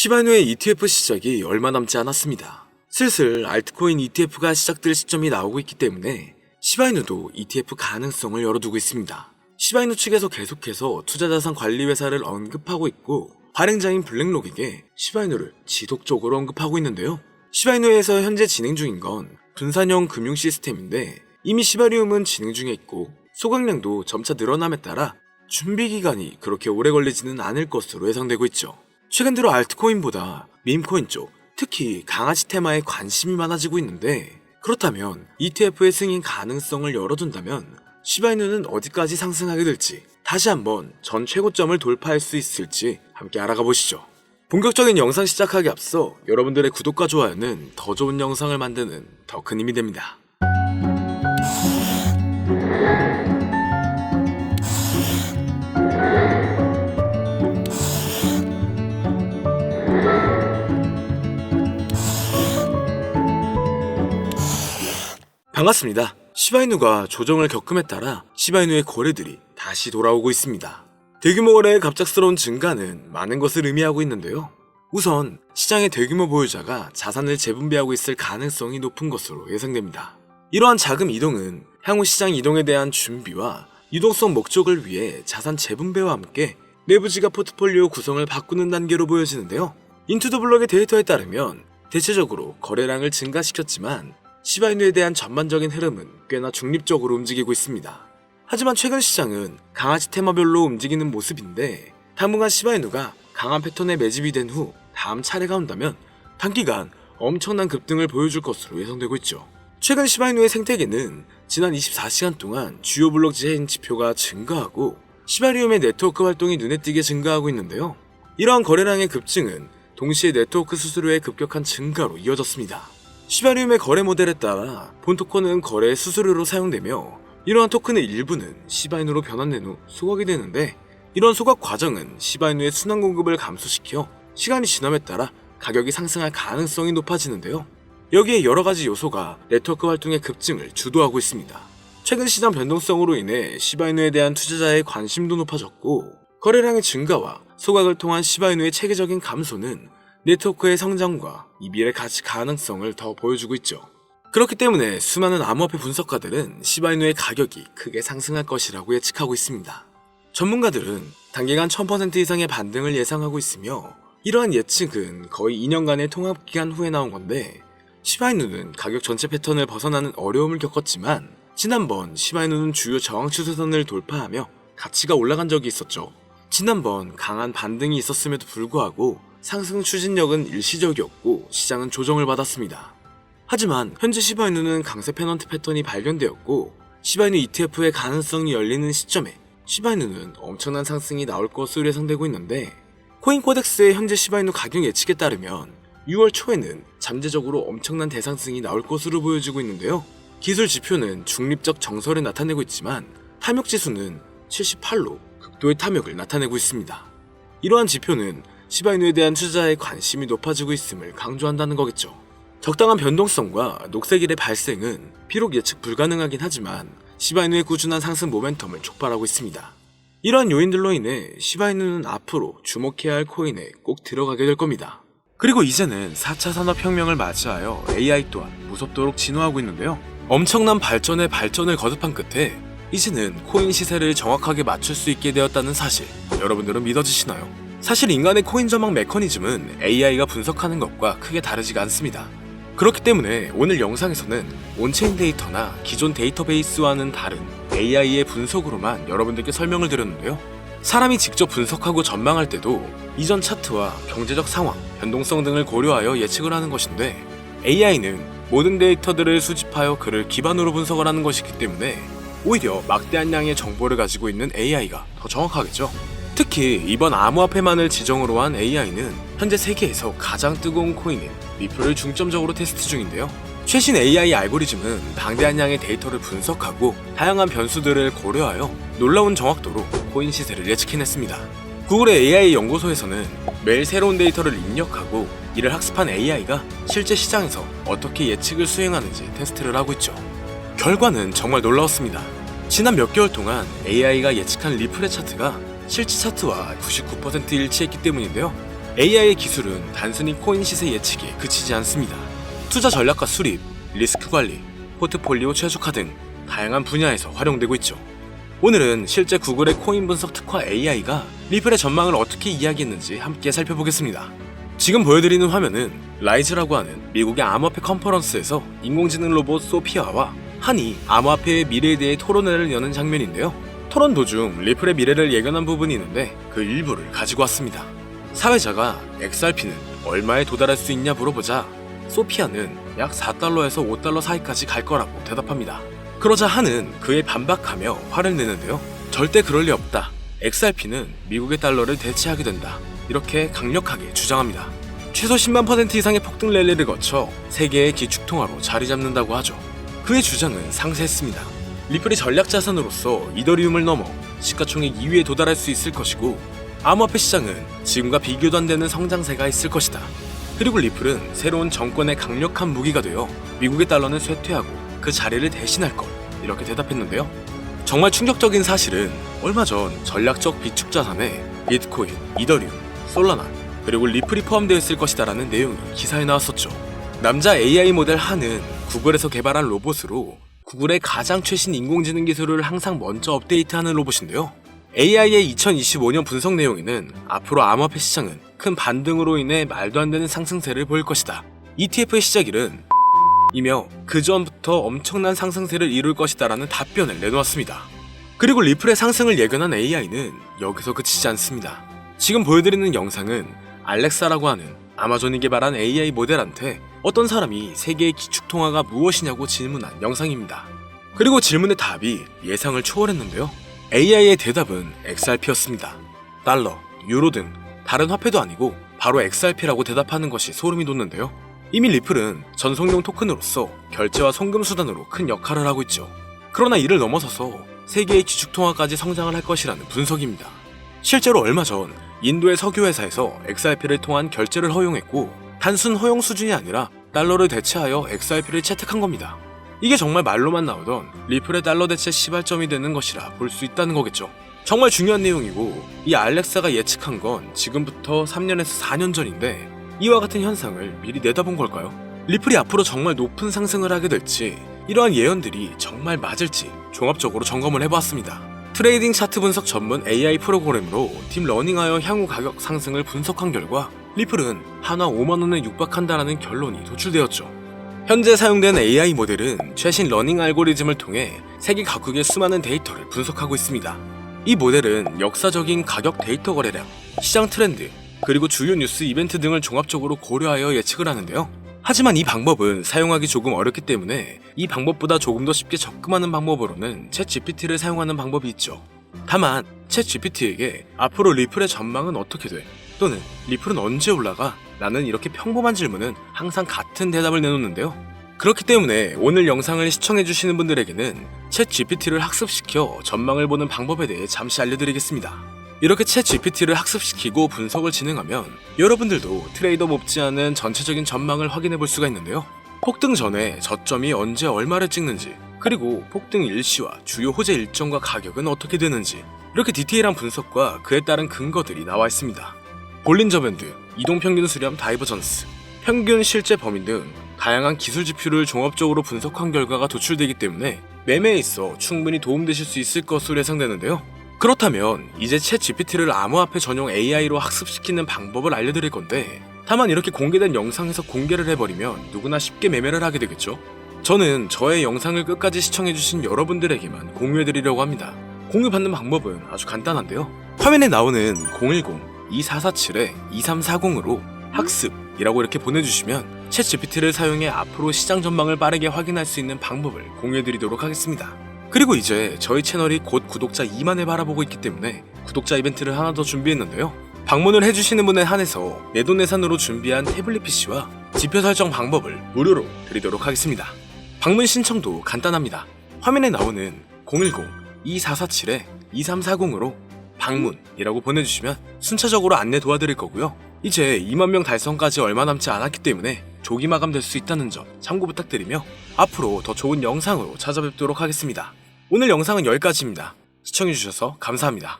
시바이누의 ETF 시작이 얼마 남지 않았습니다. 슬슬 알트코인 ETF가 시작될 시점이 나오고 있기 때문에 시바이누도 ETF 가능성을 열어두고 있습니다. 시바이누 측에서 계속해서 투자자산 관리회사를 언급하고 있고 발행자인 블랙록에게 시바이누를 지속적으로 언급하고 있는데요. 시바이누에서 현재 진행 중인 건 분산형 금융 시스템인데 이미 시바리움은 진행 중에 있고 소각량도 점차 늘어남에 따라 준비 기간이 그렇게 오래 걸리지는 않을 것으로 예상되고 있죠. 최근 들어 알트코인보다 밈코인 쪽, 특히 강아지 테마에 관심이 많아지고 있는데 그렇다면 ETF의 승인 가능성을 열어둔다면 시바이누는 어디까지 상승하게 될지 다시 한번 전 최고점을 돌파할 수 있을지 함께 알아가 보시죠. 본격적인 영상 시작하기 앞서 여러분들의 구독과 좋아요는 더 좋은 영상을 만드는 더 큰 힘이 됩니다. 반갑습니다. 시바이누가 조정을 겪음에 따라 시바이누의 거래들이 다시 돌아오고 있습니다. 대규모 거래의 갑작스러운 증가는 많은 것을 의미하고 있는데요. 우선 시장의 대규모 보유자가 자산을 재분배하고 있을 가능성이 높은 것으로 예상됩니다. 이러한 자금 이동은 향후 시장 이동에 대한 준비와 유동성 목적을 위해 자산 재분배와 함께 내부 지갑 포트폴리오 구성을 바꾸는 단계로 보여지는데요. 인투더블럭의 데이터에 따르면 대체적으로 거래량을 증가시켰지만 시바이누에 대한 전반적인 흐름은 꽤나 중립적으로 움직이고 있습니다. 하지만 최근 시장은 강아지 테마별로 움직이는 모습인데 당분간 시바이누가 강한 패턴에 매집이 된 후 다음 차례가 온다면 단기간 엄청난 급등을 보여줄 것으로 예상되고 있죠. 최근 시바이누의 생태계는 지난 24시간 동안 주요 블록 체인 지표가 증가하고 시바리움의 네트워크 활동이 눈에 띄게 증가하고 있는데요. 이러한 거래량의 급증은 동시에 네트워크 수수료의 급격한 증가로 이어졌습니다. 시바리움의 거래 모델에 따라 본 토큰은 거래 수수료로 사용되며 이러한 토큰의 일부는 시바이누로 변환된 후 소각이 되는데 이런 소각 과정은 시바이누의 순환 공급을 감소시켜 시간이 지남에 따라 가격이 상승할 가능성이 높아지는데요. 여기에 여러가지 요소가 네트워크 활동의 급증을 주도하고 있습니다. 최근 시장 변동성으로 인해 시바이누에 대한 투자자의 관심도 높아졌고 거래량의 증가와 소각을 통한 시바이누의 체계적인 감소는 네트워크의 성장과 이 미래 가치 가능성을 더 보여주고 있죠. 그렇기 때문에 수많은 암호화폐 분석가들은 시바이누의 가격이 크게 상승할 것이라고 예측하고 있습니다. 전문가들은 단기간 1000% 이상의 반등을 예상하고 있으며 이러한 예측은 거의 2년간의 통합기간 후에 나온 건데 시바이누는 가격 전체 패턴을 벗어나는 어려움을 겪었지만 지난번 시바이누는 주요 저항 추세선을 돌파하며 가치가 올라간 적이 있었죠. 지난번 강한 반등이 있었음에도 불구하고 상승 추진력은 일시적이었고 시장은 조정을 받았습니다. 하지만 현재 시바이누는 강세 페넌트 패턴이 발견되었고 시바이누 ETF의 가능성이 열리는 시점에 시바이누는 엄청난 상승이 나올 것으로 예상되고 있는데 코인코덱스의 현재 시바이누 가격 예측에 따르면 6월 초에는 잠재적으로 엄청난 대상승이 나올 것으로 보여지고 있는데요. 기술 지표는 중립적 정설을 나타내고 있지만 탐욕 지수는 78로 극도의 탐욕을 나타내고 있습니다. 이러한 지표는 시바이누에 대한 투자자의 관심이 높아지고 있음을 강조한다는 거겠죠. 적당한 변동성과 녹색일의 발생은 비록 예측 불가능하긴 하지만 시바이누의 꾸준한 상승 모멘텀을 촉발하고 있습니다. 이러한 요인들로 인해 시바이누는 앞으로 주목해야 할 코인에 꼭 들어가게 될 겁니다. 그리고 이제는 4차 산업혁명을 맞이하여 AI 또한 무섭도록 진화하고 있는데요. 엄청난 발전에 발전을 거듭한 끝에 이제는 코인 시세를 정확하게 맞출 수 있게 되었다는 사실, 여러분들은 믿어지시나요? 사실 인간의 코인 전망 메커니즘은 AI가 분석하는 것과 크게 다르지가 않습니다. 그렇기 때문에 오늘 영상에서는 온체인 데이터나 기존 데이터베이스와는 다른 AI의 분석으로만 여러분들께 설명을 드렸는데요. 사람이 직접 분석하고 전망할 때도 이전 차트와 경제적 상황, 변동성 등을 고려하여 예측을 하는 것인데 AI는 모든 데이터들을 수집하여 그를 기반으로 분석을 하는 것이기 때문에 오히려 막대한 양의 정보를 가지고 있는 AI가 더 정확하겠죠. 특히 이번 암호화폐만을 지정으로 한 AI는 현재 세계에서 가장 뜨거운 코인인 리플을 중점적으로 테스트 중인데요. 최신 AI 알고리즘은 방대한 양의 데이터를 분석하고 다양한 변수들을 고려하여 놀라운 정확도로 코인 시세를 예측해냈습니다. 구글의 AI 연구소에서는 매일 새로운 데이터를 입력하고 이를 학습한 AI가 실제 시장에서 어떻게 예측을 수행하는지 테스트를 하고 있죠. 결과는 정말 놀라웠습니다. 지난 몇 개월 동안 AI가 예측한 리플의 차트가 실제 차트와 99% 일치했기 때문인데요. AI의 기술은 단순히 코인 시세 예측에 그치지 않습니다. 투자 전략과 수립, 리스크 관리, 포트폴리오 최적화 등 다양한 분야에서 활용되고 있죠. 오늘은 실제 구글의 코인 분석 특화 AI가 리플의 전망을 어떻게 이야기했는지 함께 살펴보겠습니다. 지금 보여드리는 화면은 라이즈라고 하는 미국의 암호화폐 컨퍼런스에서 인공지능 로봇 소피아와 한이 암호화폐의 미래에 대해 토론회를 여는 장면인데요. 토론 도중 리플의 미래를 예견한 부분이 있는데 그 일부를 가지고 왔습니다. 사회자가 XRP는 얼마에 도달할 수 있냐 물어보자 소피아는 약 4달러에서 5달러 사이까지 갈 거라고 대답합니다. 그러자 한은 그에 반박하며 화를 내는데요. 절대 그럴 리 없다. XRP는 미국의 달러를 대체하게 된다. 이렇게 강력하게 주장합니다. 최소 10만% 이상의 폭등 랠리를 거쳐 세계의 기축통화로 자리 잡는다고 하죠. 그의 주장은 상세했습니다. 리플이 전략 자산으로서 이더리움을 넘어 시가총액 2위에 도달할 수 있을 것이고 암호화폐 시장은 지금과 비교도 안 되는 성장세가 있을 것이다. 그리고 리플은 새로운 정권의 강력한 무기가 되어 미국의 달러는 쇠퇴하고 그 자리를 대신할 것, 이렇게 대답했는데요. 정말 충격적인 사실은 얼마 전 전략적 비축 자산에 비트코인, 이더리움, 솔라나, 그리고 리플이 포함되어 있을 것이다라는 내용이 기사에 나왔었죠. 남자 AI 모델 한은 구글에서 개발한 로봇으로 구글의 가장 최신 인공지능 기술을 항상 먼저 업데이트하는 로봇인데요. AI의 2025년 분석 내용에는 앞으로 암호화폐 시장은 큰 반등으로 인해 말도 안 되는 상승세를 보일 것이다. ETF의 시작일은 이며 그 전부터 엄청난 상승세를 이룰 것이다라는 답변을 내놓았습니다. 그리고 리플의 상승을 예견한 AI는 여기서 그치지 않습니다. 지금 보여드리는 영상은 알렉사라고 하는 아마존이 개발한 AI 모델한테 어떤 사람이 세계의 기축통화가 무엇이냐고 질문한 영상입니다. 그리고 질문의 답이 예상을 초월했는데요. AI의 대답은 XRP였습니다. 달러, 유로 등 다른 화폐도 아니고 바로 XRP라고 대답하는 것이 소름이 돋는데요. 이미 리플은 전송용 토큰으로서 결제와 송금 수단으로 큰 역할을 하고 있죠. 그러나 이를 넘어서서 세계의 기축통화까지 성장을 할 것이라는 분석입니다. 실제로 얼마 전 인도의 석유회사에서 XRP를 통한 결제를 허용했고 단순 허용 수준이 아니라 달러를 대체하여 XRP를 채택한 겁니다. 이게 정말 말로만 나오던 리플의 달러 대체 시발점이 되는 것이라 볼 수 있다는 거겠죠. 정말 중요한 내용이고 이 알렉사가 예측한 건 지금부터 3년에서 4년 전인데 이와 같은 현상을 미리 내다본 걸까요? 리플이 앞으로 정말 높은 상승을 하게 될지 이러한 예언들이 정말 맞을지 종합적으로 점검을 해보았습니다. 트레이딩 차트 분석 전문 AI 프로그램으로 딥러닝하여 향후 가격 상승을 분석한 결과 리플은 한화 5만원에 육박한다라는 결론이 도출되었죠. 현재 사용된 AI 모델은 최신 러닝 알고리즘을 통해 세계 각국의 수많은 데이터를 분석하고 있습니다. 이 모델은 역사적인 가격 데이터 거래량, 시장 트렌드, 그리고 주요 뉴스 이벤트 등을 종합적으로 고려하여 예측을 하는데요. 하지만 이 방법은 사용하기 조금 어렵기 때문에 이 방법보다 조금 더 쉽게 접근하는 방법으로는 챗GPT를 사용하는 방법이 있죠. 다만 챗GPT에게 앞으로 리플의 전망은 어떻게 돼? 또는 리플은 언제 올라가? 라는 이렇게 평범한 질문은 항상 같은 대답을 내놓는데요. 그렇기 때문에 오늘 영상을 시청해주시는 분들에게는 챗GPT를 학습시켜 전망을 보는 방법에 대해 잠시 알려드리겠습니다. 이렇게 챗GPT를 학습시키고 분석을 진행하면 여러분들도 트레이더 못지않은 전체적인 전망을 확인해 볼 수가 있는데요. 폭등 전에 저점이 언제 얼마를 찍는지, 그리고 폭등 일시와 주요 호재 일정과 가격은 어떻게 되는지 이렇게 디테일한 분석과 그에 따른 근거들이 나와 있습니다. 볼린저 밴드, 이동평균 수렴 다이버전스, 평균 실제 범위 등 다양한 기술 지표를 종합적으로 분석한 결과가 도출되기 때문에 매매에 있어 충분히 도움되실 수 있을 것으로 예상되는데요. 그렇다면 이제 챗GPT를 암호화폐 전용 AI로 학습시키는 방법을 알려드릴 건데 다만 이렇게 공개된 영상에서 공개를 해버리면 누구나 쉽게 매매를 하게 되겠죠. 저는 저의 영상을 끝까지 시청해주신 여러분들에게만 공유해드리려고 합니다. 공유받는 방법은 아주 간단한데요. 화면에 나오는 010-2447-2340으로 학습이라고 이렇게 보내주시면 챗GPT를 사용해 앞으로 시장 전망을 빠르게 확인할 수 있는 방법을 공유해드리도록 하겠습니다. 그리고 이제 저희 채널이 곧 구독자 2만을 바라보고 있기 때문에 구독자 이벤트를 하나 더 준비했는데요. 방문을 해주시는 분에 한해서 내돈내산으로 준비한 태블릿 PC와 지표 설정 방법을 무료로 드리도록 하겠습니다. 방문 신청도 간단합니다. 화면에 나오는 010-2447-2340으로 방문이라고 보내주시면 순차적으로 안내 도와드릴 거고요. 이제 2만 명 달성까지 얼마 남지 않았기 때문에 조기 마감될 수 있다는 점 참고 부탁드리며 앞으로 더 좋은 영상으로 찾아뵙도록 하겠습니다. 오늘 영상은 여기까지입니다. 시청해주셔서 감사합니다.